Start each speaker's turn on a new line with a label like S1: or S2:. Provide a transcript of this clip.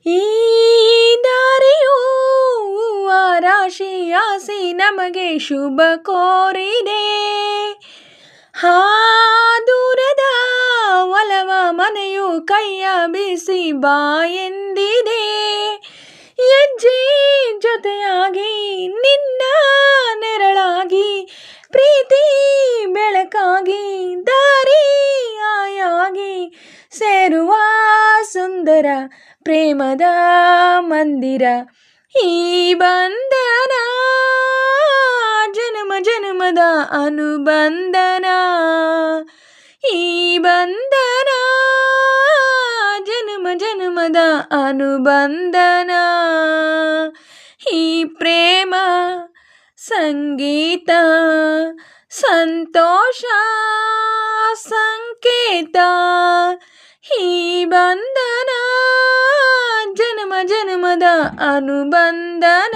S1: ಈ ದಾರಿಯು ರಾಶಿ ಆಸಿ ನಮಗೆ ಶುಭ ಕೋರಿದೆ. ದೂರದ ಒಲವ ಮನೆಯು ಕೈಯ ಬೀಸಿ ಬಾ ಎಂದಿದೆ. ಹೆಜ್ಜೆ ಜೊತೆಯಾಗಿ ನಿನ್ನ ನೆರಳಾಗಿ ಪ್ರೀತಿ ಬೆಳಕಾಗಿ ದಾರಿ ಆಯಾಗಿ ಸೇರುವ ಸುಂದರ ಪ್ರೇಮದ ಮಂದಿರ. ಈ ಬಂಧನ ಜನ್ಮ ಜನ್ಮದ ಅನುಬಂಧನ. ಈ ಬಂಧನ ಜನ್ಮ ಜನ್ಮದ ಅನುಬಂಧನ. ಈ ಪ್ರೇಮ ಸಂಗೀತ ಸಂತೋಷ ಸಂಕೇತ. ಈ ಬಂಧನ ಜನ್ಮ ಜನ್ಮದ ಅನುಬಂಧನ.